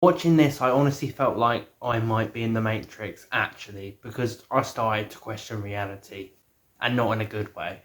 Watching this, I honestly felt like I might be in the Matrix, actually, because I started to question reality, and not in a good way.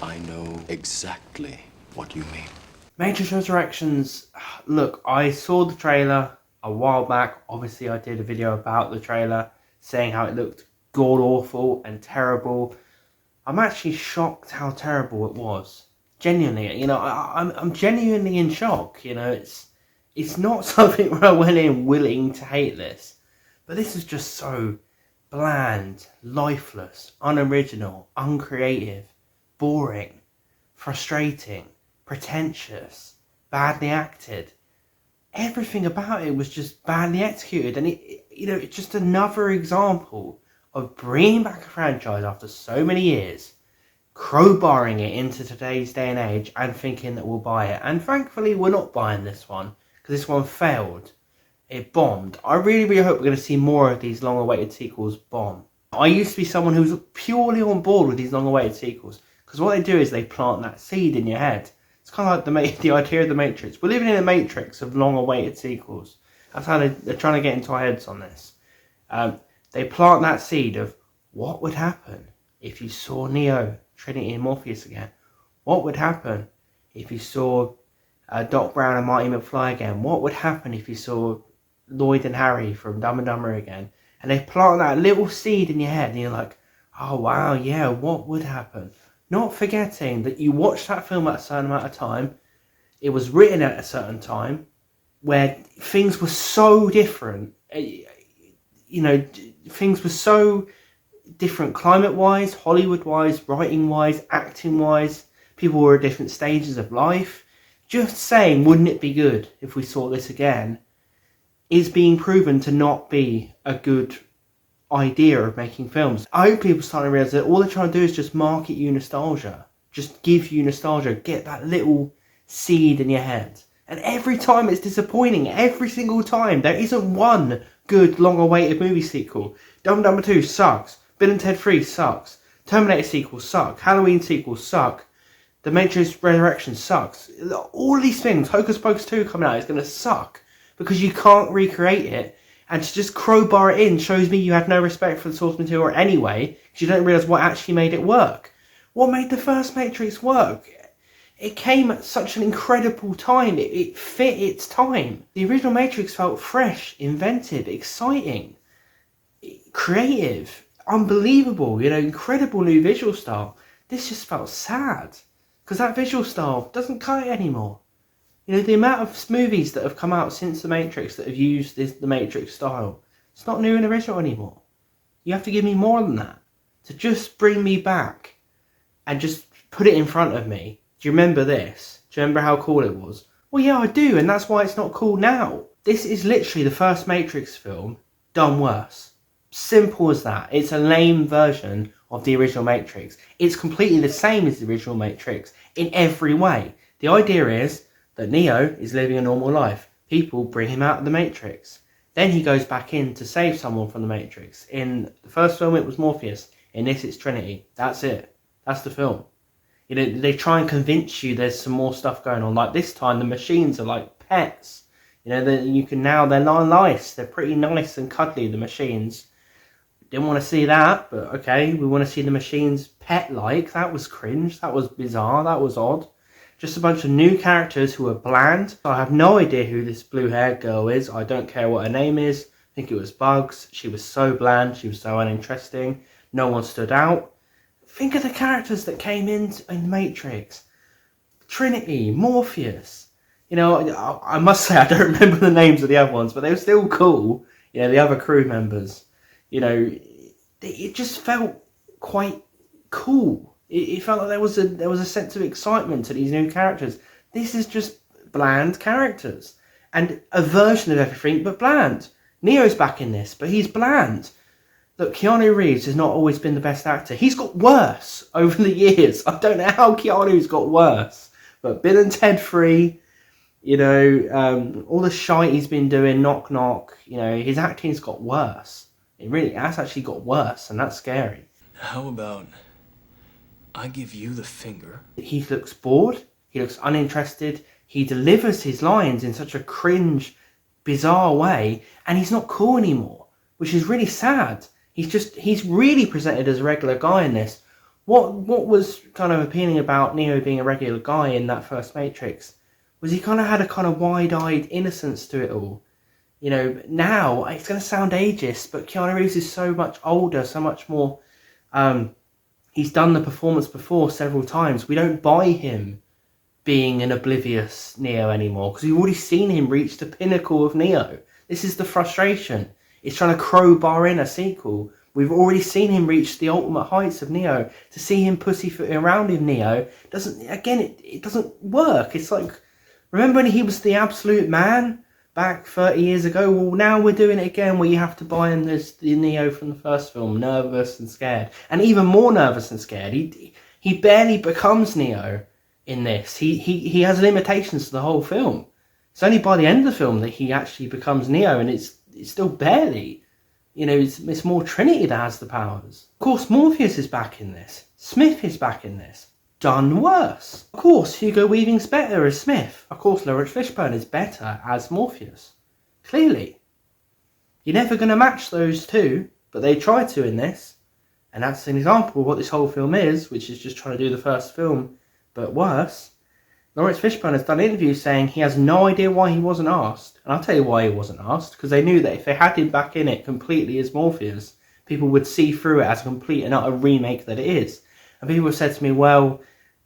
I know exactly what you mean. Matrix Resurrections, look, I saw the trailer a while back. Obviously, I did a video about the trailer, saying how it looked god-awful and terrible. I'm actually shocked how terrible it was. Genuinely, you know, I'm genuinely in shock. You know, it's not something where I went in willing to hate this, but this is just so bland, lifeless, unoriginal, uncreative, boring, frustrating, pretentious, badly acted. Everything about it was just badly executed, and it's just another example of bringing back a franchise after so many years, crowbarring it into today's day and age, and thinking that we'll buy it. And thankfully, we're not buying this one, because this one failed. It bombed. I really, really hope we're going to see more of these long-awaited sequels bomb. I used to be someone who was purely on board with these long-awaited sequels, because what they do is they plant that seed in your head. It's kind of like the idea of the Matrix. We're living in a Matrix of long-awaited sequels. That's how they're trying to get into our heads on this. They plant that seed of what would happen if you saw Neo, Trinity and Morpheus again. What would happen if you saw Doc Brown and Marty McFly again? What would happen if you saw Lloyd and Harry from Dumb and Dumber again? And they plant that little seed in your head, and you're like, oh wow, yeah, what would happen? Not forgetting that you watched that film at a certain amount of time. It was written at a certain time where things were so different. Things were so different climate-wise, Hollywood-wise, writing-wise, acting-wise. People were at different stages of life. Just saying, wouldn't it be good if we saw this again, is being proven to not be a good idea of making films. I hope people start to realise that all they're trying to do is just market you nostalgia. Just give you nostalgia. Get that little seed in your head. And every time it's disappointing. Every single time. There isn't one good long-awaited movie sequel. Dumb and Dumber 2 sucks. Bill and Ted 3 sucks. Terminator sequels suck. Halloween sequels suck. The Matrix Resurrection sucks. All of these things, Hocus Pocus 2 coming out, is going to suck. Because you can't recreate it. And to just crowbar it in shows me you had no respect for the source material anyway, because you don't realise what actually made it work. What made the first Matrix work? It came at such an incredible time. It fit its time. The original Matrix felt fresh, inventive, exciting, creative, unbelievable, incredible new visual style. This just felt sad, because that visual style doesn't cut it anymore. The amount of movies that have come out since The Matrix that have used the Matrix style, it's not new and original anymore. You have to give me more than that. To just bring me back and just put it in front of me. Do you remember this? Do you remember how cool it was? Well, yeah, I do, and that's why it's not cool now. This is literally the first Matrix film done worse. Simple as that. It's a lame version of the original Matrix. It's completely the same as the original Matrix in every way. The idea is that Neo is living a normal life. People bring him out of the Matrix. Then he goes back in to save someone from the Matrix. In the first film, it was Morpheus. In this, it's Trinity. That's it. That's the film. They try and convince you there's some more stuff going on. Like this time, the machines are like pets. They're nice. They're pretty nice and cuddly, the machines. Didn't want to see that, but okay, we want to see the machines pet-like. That was cringe. That was bizarre. That was odd. Just a bunch of new characters who are bland. I have no idea who this blue-haired girl is. I don't care what her name is. I think it was Bugs. She was so bland. She was so uninteresting. No one stood out. Think of the characters that came in Matrix. Trinity, Morpheus. I must say I don't remember the names of the other ones, but they were still cool. The other crew members. It just felt quite cool. It felt like there was a sense of excitement to these new characters. This is just bland characters. And a version of everything, but bland. Neo's back in this, but he's bland. Look, Keanu Reeves has not always been the best actor. He's got worse over the years. I don't know how Keanu's got worse. But Bill and Ted 3, all the shite he's been doing, Knock Knock, his acting's got worse. It really has actually got worse, and that's scary. How about I give you the finger? He looks bored. He looks uninterested. He delivers his lines in such a cringe, bizarre way, and he's not cool anymore, which is really sad. He's really presented as a regular guy in this. What was kind of appealing about Neo being a regular guy in that first Matrix was he kind of had a kind of wide-eyed innocence to it all. You know, now it's going to sound ageist, but Keanu Reeves is so much older, so much more. He's done the performance before several times. We don't buy him being an oblivious Neo anymore because we've already seen him reach the pinnacle of Neo. This is the frustration. It's trying to crowbar in a sequel. We've already seen him reach the ultimate heights of Neo. To see him pussyfooting around in Neo it doesn't work. It's like, remember when he was the absolute man back 30 years ago? Well, now we're doing it again where you have to buy him as the Neo from the first film, nervous and scared. And even more nervous and scared. He barely becomes Neo in this. He has limitations to the whole film. It's only by the end of the film that he actually becomes Neo, and it's still barely. You know, it's more Trinity that has the powers. Of course, Morpheus is back in this. Smith is back in this. Done worse. Of course, Hugo Weaving's better as Smith. Of course, Lawrence Fishburne is better as Morpheus. Clearly. You're never going to match those two, but they try to in this. And that's an example of what this whole film is, which is just trying to do the first film, but worse. Lawrence Fishburne has done interviews saying he has no idea why he wasn't asked. And I'll tell you why he wasn't asked. Because they knew that if they had him back in it completely as Morpheus, people would see through it as a complete and utter remake that it is. And people have said to me, well,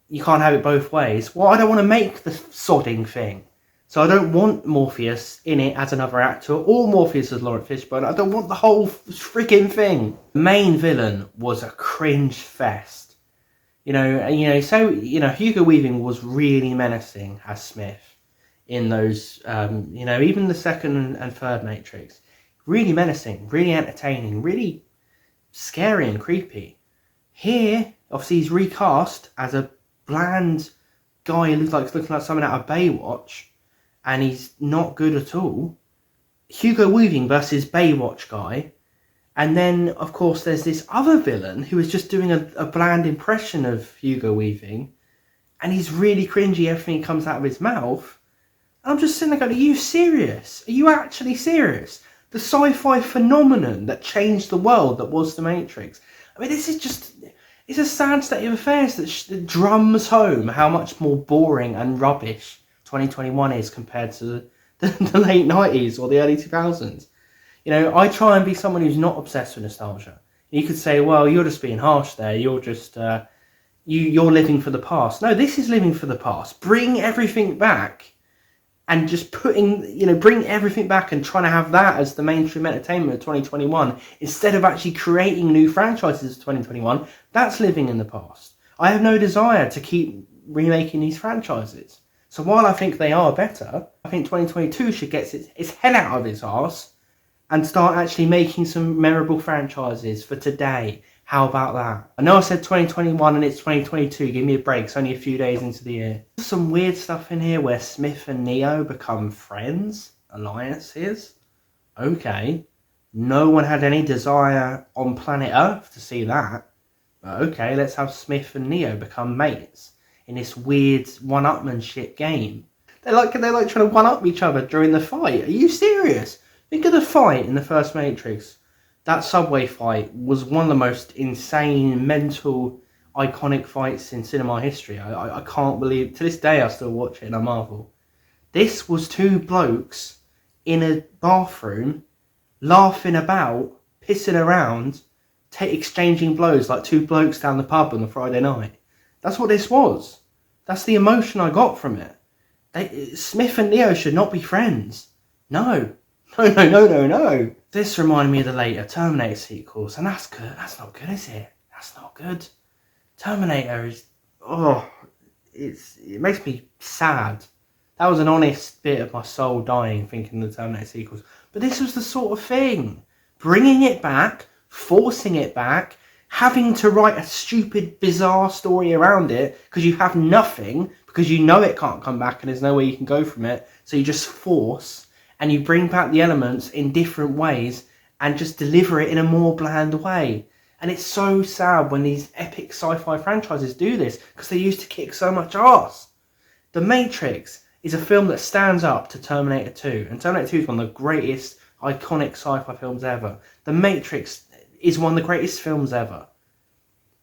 you can't have it both ways. Well, I don't want to make the sodding thing. So I don't want Morpheus in it as another actor, or Morpheus as Lawrence Fishburne. I don't want the whole freaking thing. The main villain was a cringe fest. Hugo Weaving was really menacing as Smith in those, even the second and third Matrix. Really menacing, really entertaining, really scary and creepy. Here, obviously, he's recast as a bland guy who looking like someone out of Baywatch, and he's not good at all. Hugo Weaving versus Baywatch guy. And then, of course, there's this other villain who is just doing a bland impression of Hugo Weaving. And he's really cringy, everything comes out of his mouth. And I'm just sitting there going, are you serious? Are you actually serious? The sci-fi phenomenon that changed the world that was The Matrix. I mean, this is just... It's a sad state of affairs that drums home how much more boring and rubbish 2021 is compared to the late 90s or the early 2000s. You know, I try and be someone who's not obsessed with nostalgia. You could say, well, you're just being harsh there. You're just, you're living for the past. No, this is living for the past. Bring everything back and just bring everything back and trying to have that as the mainstream entertainment of 2021 instead of actually creating new franchises of 2021. That's living in the past. I have no desire to keep remaking these franchises. So while I think they are better, I think 2022 should get its head out of its arse and start actually making some memorable franchises for today. How about that? I know I said 2021 and it's 2022. Give me a break. It's only a few days into the year. There's some weird stuff in here where Smith and Neo become friends, alliances. Okay. No one had any desire on planet Earth to see that. But okay, let's have Smith and Neo become mates in this weird one-upmanship game. They're like trying to one-up each other during the fight. Are you serious? Think of the fight in the first Matrix. That subway fight was one of the most insane, mental, iconic fights in cinema history. I can't believe... To this day, I still watch it and I marvel. This was two blokes in a bathroom, laughing about, pissing around, exchanging blows like two blokes down the pub on a Friday night. That's what this was. That's the emotion I got from it. Smith and Neo should not be friends. No. No. This reminded me of the later Terminator sequels, and that's good. That's not good, is it? That's not good. Terminator is... it makes me sad. That was an honest bit of my soul dying thinking of the Terminator sequels. But this was the sort of thing. Bringing it back, forcing it back, having to write a stupid, bizarre story around it because you have nothing, because you know it can't come back and there's no way you can go from it. So you just force... and you bring back the elements in different ways and just deliver it in a more bland way. And it's so sad when these epic sci-fi franchises do this because they used to kick so much ass. The Matrix is a film that stands up to Terminator 2. And Terminator 2 is one of the greatest iconic sci-fi films ever. The Matrix is one of the greatest films ever.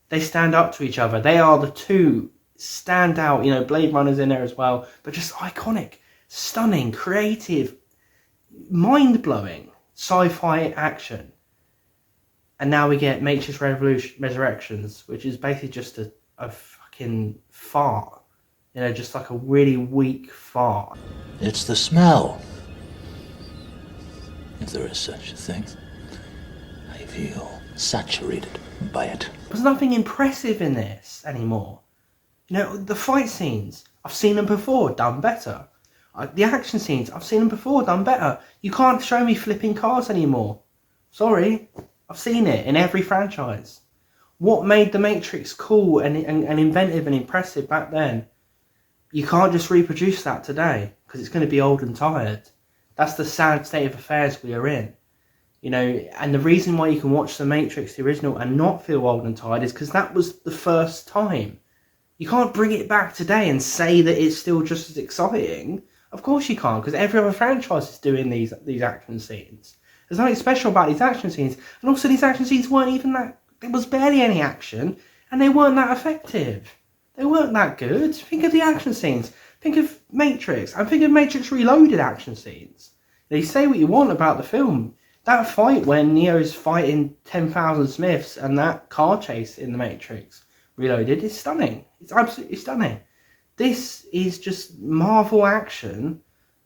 They stand up to each other. They are the two standout, you know, Blade Runner's in there as well, but just iconic, stunning, creative, mind-blowing sci-fi action. And now we get Matrix Resurrections, which is basically just a fucking fart. You know, just like a really weak fart. It's the smell. If there is such a thing. I feel saturated by it. There's nothing impressive in this anymore. You know, the fight scenes, I've seen them before, done better. The action scenes, I've seen them before, done better. You can't show me flipping cars anymore. Sorry, I've seen it in every franchise. What made The Matrix cool and inventive and impressive back then? You can't just reproduce that today, because it's going to be old and tired. That's the sad state of affairs we are in. You know, and the reason why you can watch The Matrix, the original, and not feel old and tired is because that was the first time. You can't bring it back today and say that it's still just as exciting. Of course you can't, because every other franchise is doing these action scenes. There's nothing special about these action scenes. And also these action scenes weren't even that... There was barely any action, and they weren't that effective. They weren't that good. Think of the action scenes. Think of Matrix. And think of Matrix Reloaded action scenes. They say what you want about the film. That fight when Neo's fighting 10,000 Smiths and that car chase in The Matrix Reloaded is stunning. It's absolutely stunning. This is just Marvel action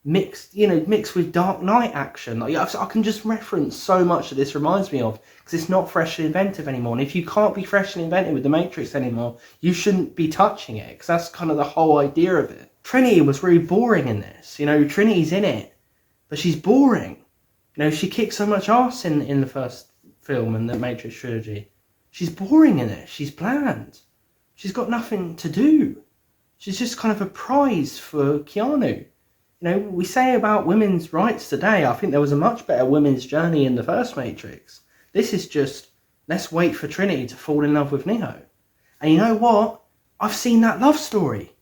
mixed with Dark Knight action. Like, I can just reference so much that this reminds me of, because it's not fresh and inventive anymore. And if you can't be fresh and inventive with The Matrix anymore, you shouldn't be touching it, because that's kind of the whole idea of it. Trinity was really boring in this. You know, Trinity's in it, but she's boring. You know, she kicks so much ass in the first film and the Matrix trilogy. She's boring in it. She's bland. She's got nothing to do. She's just kind of a prize for Keanu. You know, we say about women's rights today, I think there was a much better women's journey in the first Matrix. This is just, let's wait for Trinity to fall in love with Neo. And you know what? I've seen that love story.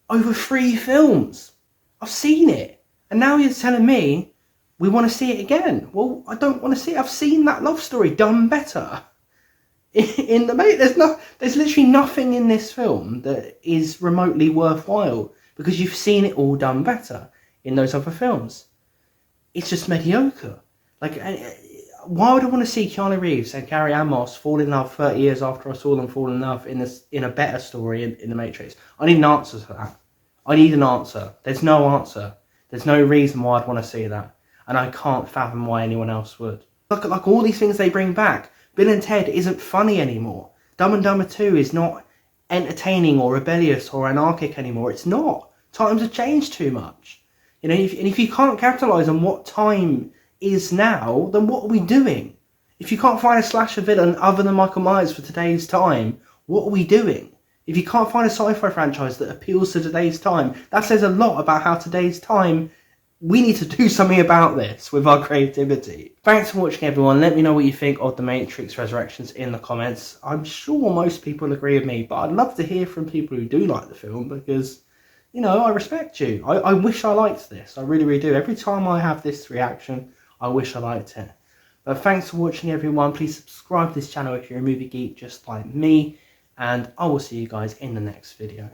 Over 3 films. I've seen it. And now you're telling me we want to see it again. Well, I don't want to see it. I've seen that love story done better. In the there's literally nothing in this film that is remotely worthwhile, because you've seen it all done better in those other films. It's just mediocre. Like, why would I want to see Keanu Reeves and Carrie-Anne Moss fall in love 30 years after I saw them fall in love in a better story in The Matrix? I need an answer for that. I need an answer. There's no answer. There's no reason why I'd want to see that. And I can't fathom why anyone else would. Look at like all these things they bring back. Bill and Ted isn't funny anymore. Dumb and Dumber 2 is not entertaining or rebellious or anarchic anymore. It's not. Times have changed too much. You know, if you can't capitalise on what time is now, then what are we doing? If you can't find a slasher villain other than Michael Myers for today's time, what are we doing? If you can't find a sci-fi franchise that appeals to today's time, that says a lot about how today's time... We need to do something about this with our creativity. Thanks for watching, everyone. Let me know what you think of The Matrix Resurrections in the comments. I'm sure most people agree with me, but I'd love to hear from people who do like the film, because, you know, I respect you. I wish I liked this. I really, really do. Every time I have this reaction, I wish I liked it. But thanks for watching, everyone. Please subscribe to this channel if you're a movie geek just like me, and I will see you guys in the next video.